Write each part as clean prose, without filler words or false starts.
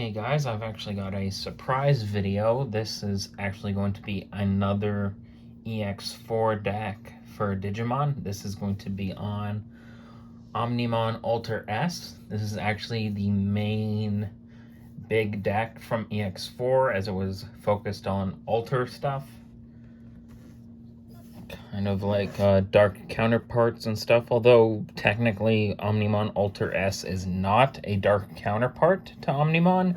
Hey guys, I've actually got a surprise video. This is actually going to be another EX4 deck for Digimon. This is going to be on Omnimon Alter S. This is actually the main big deck from EX4 as it was focused on Alter stuff. Kind of like dark counterparts and stuff, although technically Omnimon Alter S is not a dark counterpart to Omnimon.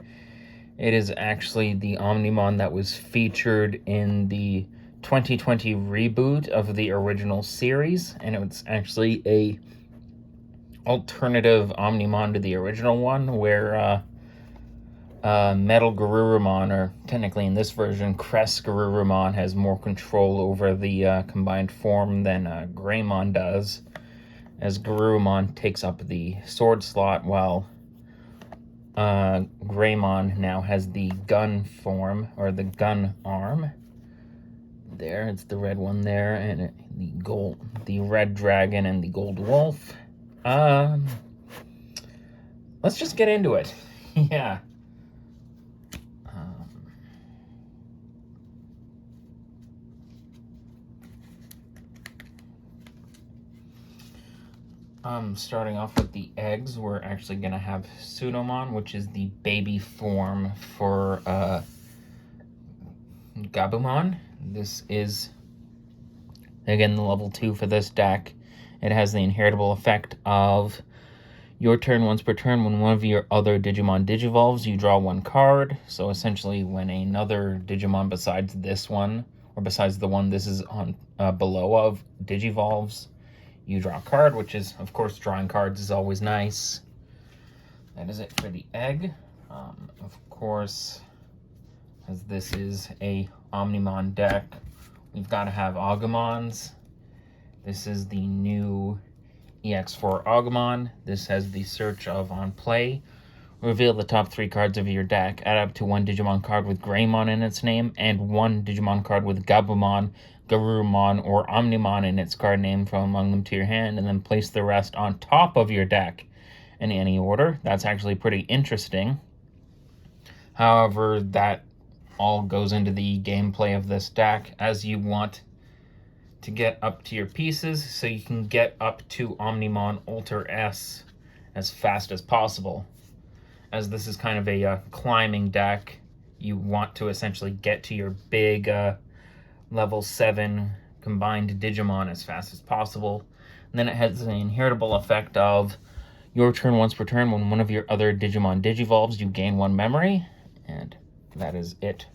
It is actually the Omnimon that was featured in the 2020 reboot of the original series, and it's actually a alternative Omnimon to the original one, where Metal Garurumon, or technically in this version, Crest Garurumon, has more control over the combined form than Greymon does, as Garurumon takes up the sword slot, while Greymon now has the gun form, or the gun arm. There, it's the red one there, and the red dragon and the gold wolf. Let's just get into it. Yeah. Starting off with the eggs, we're actually going to have Pseudomon, which is the baby form for Gabumon. This is, again, the level 2 for this deck. It has the inheritable effect of your turn once per turn. When one of your other Digimon digivolves, you draw one card. So essentially, when another Digimon besides this one, or besides the one this is on below of, digivolves, you draw a card, which is, of course, drawing cards is always nice. That is it for the egg. Of course, as this is a Omnimon deck, we've got to have Agumons. This is the new EX4 Agumon. This has the search of on play. Reveal the top 3 cards of your deck. Add up to 1 Digimon card with Greymon in its name, and 1 Digimon card with Gabumon, Garurumon, or Omnimon in its card name from among them to your hand, and then place the rest on top of your deck in any order. That's actually pretty interesting. However, that all goes into the gameplay of this deck, as you want to get up to your pieces so you can get up to Omnimon Alter S as fast as possible. As this is kind of a climbing deck, you want to essentially get to your big level 7 combined Digimon as fast as possible. And then it has an inheritable effect of your turn once per turn. When one of your other Digimon digivolves, you gain 1 memory. And that is it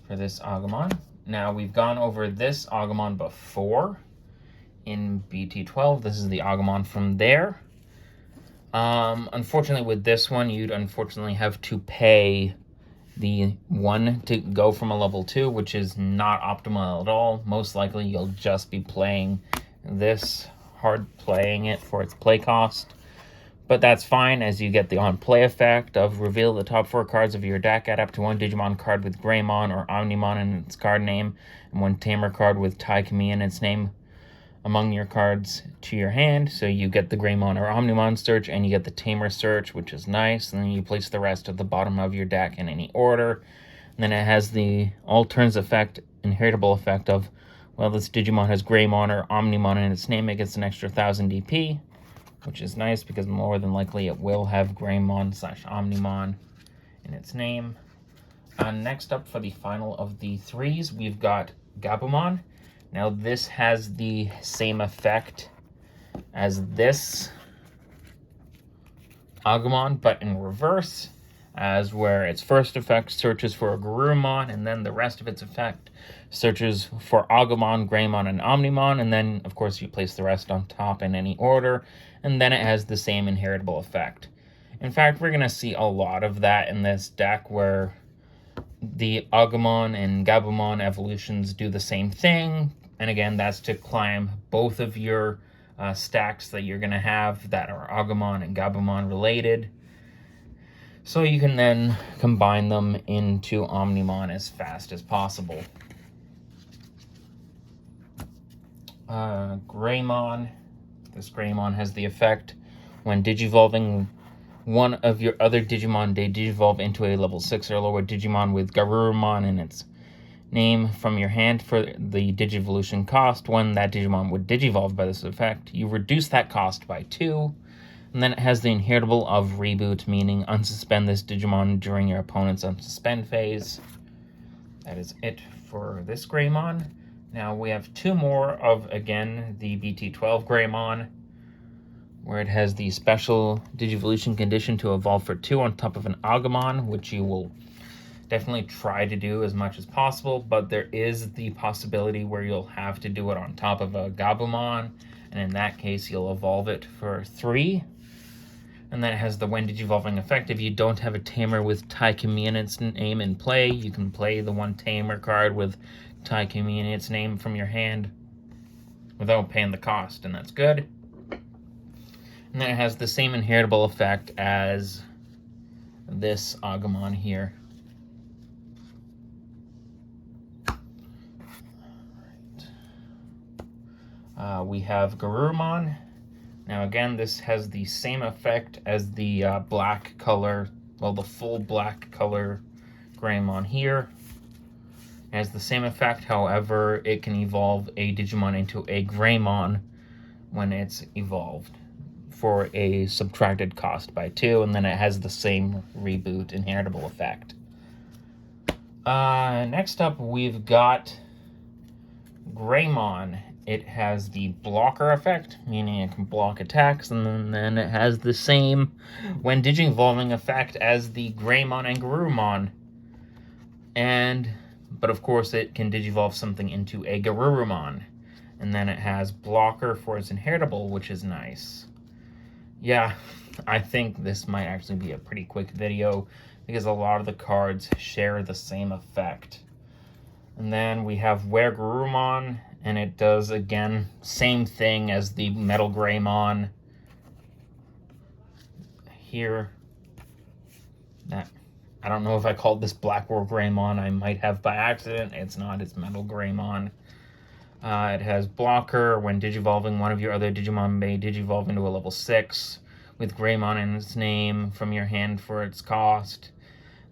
for this Agumon. Now, we've gone over this Agumon before in BT12. This is the Agumon from there. Unfortunately, with this one, you'd unfortunately have to pay the 1 to go from a level 2, which is not optimal at all. Most likely, you'll just be playing this, hard playing it for its play cost. But that's fine, as you get the on-play effect of reveal the top 4 cards of your deck, add up to 1 Digimon card with Greymon or Omnimon in its card name, and 1 Tamer card with Taikami in its name among your cards to your hand. So you get the Greymon or Omnimon search, and you get the Tamer search, which is nice. And then you place the rest at the bottom of your deck in any order. And then it has the all turns effect, inheritable effect of, well, this Digimon has Greymon or Omnimon in its name, it gets an extra 1000 DP, which is nice because more than likely it will have Greymon/Omnimon in its name. Next up, for the final of the 3s, we've got Gabumon. Now, this has the same effect as this Agumon, but in reverse, as where its first effect searches for a Garurumon, and then the rest of its effect searches for Agumon, Greymon, and Omnimon, and then, of course, you place the rest on top in any order, and then it has the same inheritable effect. In fact, we're going to see a lot of that in this deck, where the Agumon and Gabumon evolutions do the same thing. And again, that's to climb both of your stacks that you're going to have that are Agumon and Gabumon related. So you can then combine them into Omnimon as fast as possible. Greymon. This Greymon has the effect when digivolving one of your other Digimon may digivolve into a level 6 or lower Digimon with Garurumon in its name from your hand for the Digivolution cost. When that Digimon would digivolve by this effect, you reduce that cost by 2. And then it has the inheritable of Reboot, meaning unsuspend this Digimon during your opponent's unsuspend phase. That is it for this Greymon. Now we have 2 more of, again, the BT12 Greymon, where it has the special Digivolution condition to evolve for 2 on top of an Agumon, which you will definitely try to do as much as possible, but there is the possibility where you'll have to do it on top of a Gabumon, and in that case you'll evolve it for 3. And then it has the when digivolving effect. If you don't have a tamer with Taikumi in its name in play, you can play the 1 tamer card with Taikumi in its name from your hand without paying the cost, and that's good. And then it has the same inheritable effect as this Agumon here. We have Garurumon. Now again, this has the same effect as the black color, well, the full black color Greymon here. It has the same effect, however, it can evolve a Digimon into a Greymon when it's evolved for a subtracted cost by 2, and then it has the same reboot inheritable effect. Next up, we've got Greymon. It has the blocker effect, meaning it can block attacks, and then it has the same when digivolving effect as the Greymon and Garurumon. But of course it can digivolve something into a Garurumon. And then it has blocker for its inheritable, which is nice. Yeah, I think this might actually be a pretty quick video because a lot of the cards share the same effect. And then we have Garurumon, and it does, again, same thing as the Metal Greymon here. I don't know if I called this Black Greymon. I might have by accident. It's not. It's Metal Greymon. It has blocker. When digivolving, one of your other Digimon may digivolve into a level 6 with Greymon in its name from your hand for its cost.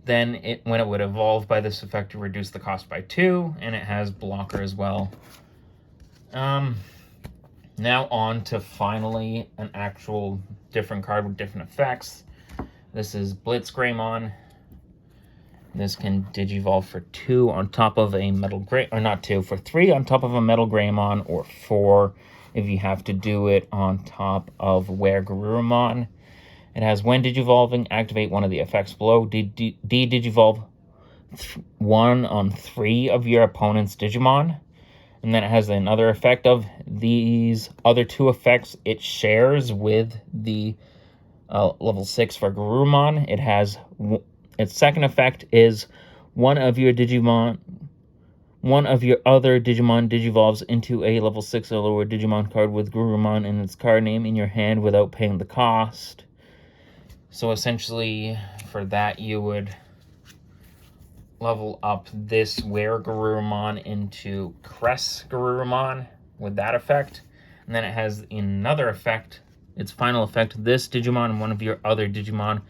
Then, when it would evolve by this effect, you reduce the cost by 2, and it has blocker as well. Now on to finally an actual different card with different effects. This is Blitz Greymon. This can digivolve for 2 on top of a Metal or not 2, for 3 on top of a Metal Greymon, or 4 if you have to do it on top of Garurumon. It has when digivolving, activate one of the effects below. Digivolve 1 on 3 of your opponent's Digimon. And then it has another effect of these other 2 effects it shares with the level 6 for Garurumon. It has its second effect is one of your other Digimon digivolves into a level 6 or lower Digimon card with Garurumon in its card name in your hand without paying the cost. So essentially, for that, you would level up this Garurumon into Cress Garurumon with that effect. And then it has another effect, its final effect. This Digimon and one of your other Digimon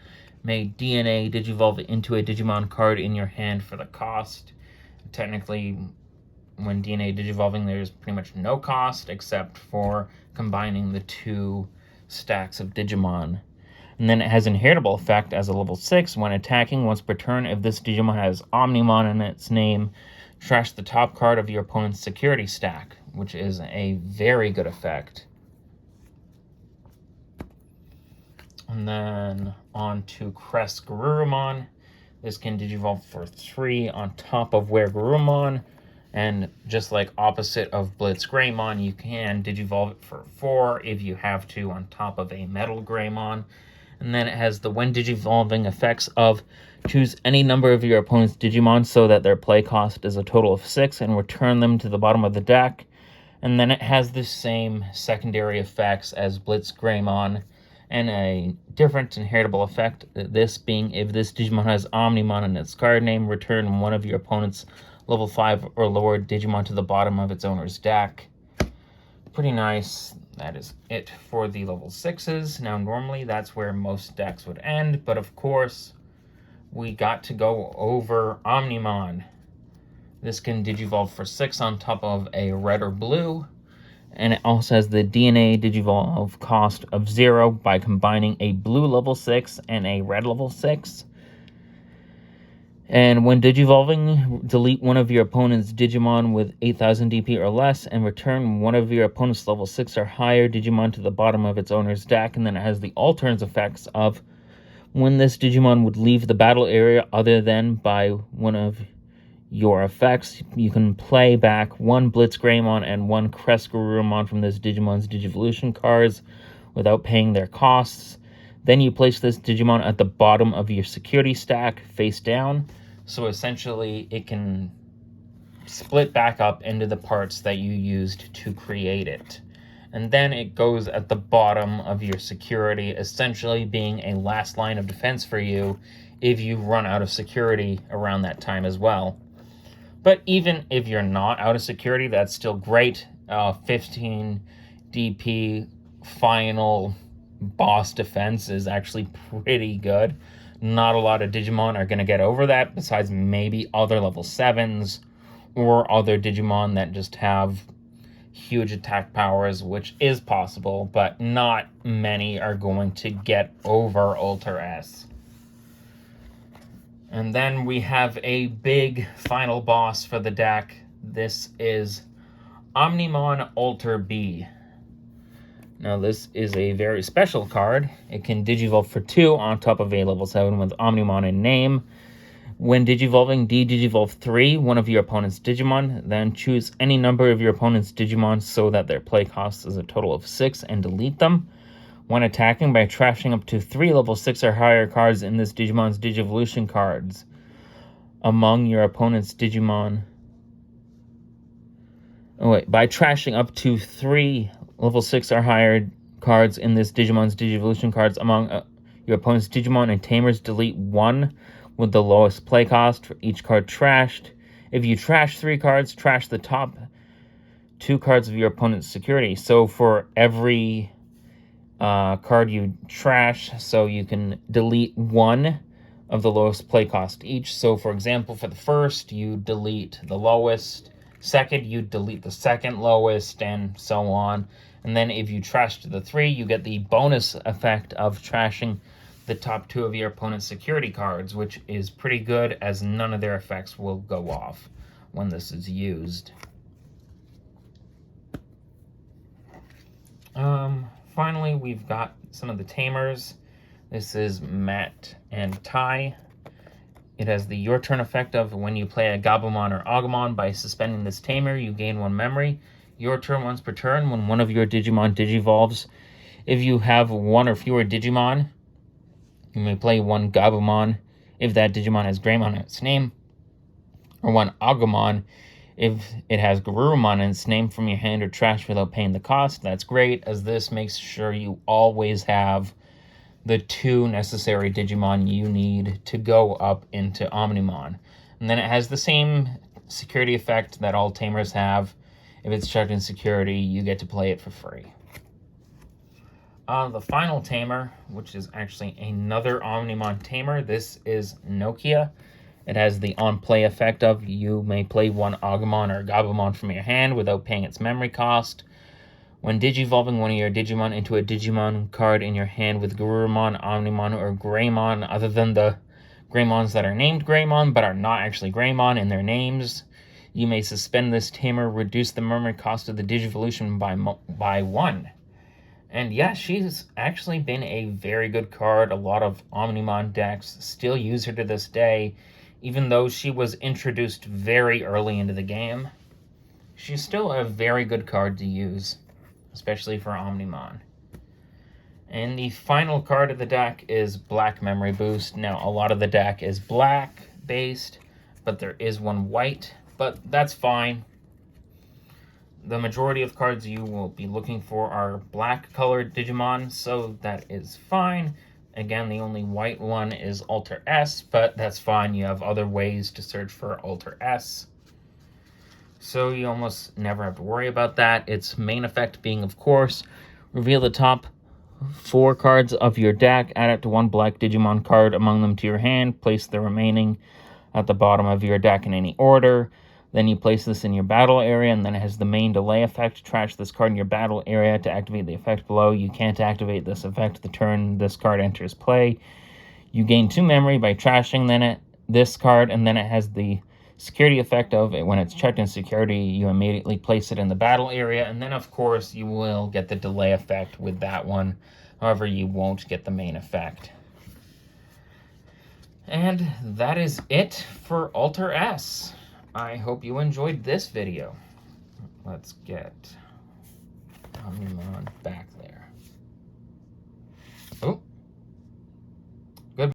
may DNA digivolve into a Digimon card in your hand for the cost. Technically, when DNA digivolving, there's pretty much no cost except for combining the 2 stacks of Digimon. And then it has inheritable effect as a level 6. When attacking once per turn, if this Digimon has Omnimon in its name, trash the top card of your opponent's security stack, which is a very good effect. And then on to Cress Garurumon. This can digivolve for 3 on top of Garurumon. And just like opposite of Blitz Greymon, you can digivolve it for 4 if you have to on top of a Metal Greymon. And then it has the when digivolving effects of choose any number of your opponent's Digimon so that their play cost is a total of 6 and return them to the bottom of the deck. And then it has the same secondary effects as Blitz Greymon and a different inheritable effect. This being if this Digimon has Omnimon in its card name, return one of your opponent's level 5 or lower Digimon to the bottom of its owner's deck. pretty nice. That is it for the level 6s. Now, normally that's where most decks would end, but of course, we got to go over Omnimon. This can Digivolve for 6 on top of a red or blue, and it also has the DNA Digivolve cost of 0 by combining a blue level 6 and a red level 6. And when Digivolving, delete one of your opponent's Digimon with 8,000 DP or less, and return one of your opponent's level 6 or higher Digimon to the bottom of its owner's deck. And then it has the alternates effects of when this Digimon would leave the battle area other than by one of your effects, you can play back one Blitz Greymon and one Crest Garurumon from this Digimon's Digivolution cards without paying their costs. Then you place this Digimon at the bottom of your security stack, face down. So essentially, it can split back up into the parts that you used to create it. And then it goes at the bottom of your security, essentially being a last line of defense for you if you run out of security around that time as well. But even if you're not out of security, that's still great. 15 DP final boss defense is actually pretty good. Not a lot of Digimon are going to get over that, besides maybe other level 7s or other Digimon that just have huge attack powers, which is possible, but not many are going to get over Alter S. And then we have a big final boss for the deck. This is Omnimon Alter B. Now this is a very special card. It can Digivolve for 2 on top of a level 7 with Omnimon in name. When Digivolving, Digivolve 3, one of your opponent's Digimon. Then choose any number of your opponent's Digimon so that their play cost is a total of 6 and delete them. When attacking, by trashing up to 3 level 6 or higher cards in this Digimon's Digivolution cards among your opponent's Digimon. By trashing up to 3 level 6 or higher cards in this Digimon's Digivolution cards among your opponent's Digimon and Tamers, delete 1 with the lowest play cost for each card trashed. If you trash 3 cards, trash the top 2 cards of your opponent's security. So for every card you trash, so you can delete 1 of the lowest play cost each. So for example, for the first, you delete the lowest. Second, you delete the second lowest, and so on. And then if you trash to the 3, you get the bonus effect of trashing the top 2 of your opponent's security cards, which is pretty good as none of their effects will go off when this is used. Finally, we've got some of the Tamers. This is Matt and Tai. It has the Your Turn effect of when you play a Gabumon or Agumon. By suspending this Tamer, you gain 1 memory. Your turn once per turn when one of your Digimon Digivolves. If you have 1 or fewer Digimon, you may play 1 Gabumon if that Digimon has Greymon in its name, or 1 Agumon if it has Garurumon in its name from your hand or trash without paying the cost. That's great, as this makes sure you always have the 2 necessary Digimon you need to go up into Omnimon. And then it has the same security effect that all Tamers have. If it's checked in security, you get to play it for free. The final Tamer, which is actually another Omnimon Tamer, this is Nokia. It has the on-play effect of you may play 1 Agumon or Gabumon from your hand without paying its memory cost. When Digivolving one of your Digimon into a Digimon card in your hand with Garurumon, Omnimon, or Greymon, other than the Greymons that are named Greymon but are not actually Greymon in their names, you may suspend this Tamer, reduce the memory cost of the Digivolution by 1. And yeah, she's actually been a very good card. A lot of Omnimon decks still use her to this day, even though she was introduced very early into the game. She's still a very good card to use, especially for Omnimon. And the final card of the deck is Black Memory Boost. Now, a lot of the deck is black based, but there is 1 white, but that's fine. The majority of cards you will be looking for are black colored Digimon, so that is fine. Again, the only white one is Alter S, but that's fine. You have other ways to search for Alter S. So you almost never have to worry about that. Its main effect being, of course, reveal the top 4 cards of your deck, add up to 1 black Digimon card among them to your hand, place the remaining at the bottom of your deck in any order. Then you place this in your battle area, and then it has the main delay effect. Trash this card in your battle area to activate the effect below. You can't activate this effect the turn this card enters play. You gain 2 memory by trashing this card, and then it has the security effect of it. When it's checked in security, you immediately place it in the battle area, and then of course you will get the delay effect with that one. However, you won't get the main effect. And that is it for Alter S. I hope you enjoyed this video. Let's get Omnimon back there. Oh.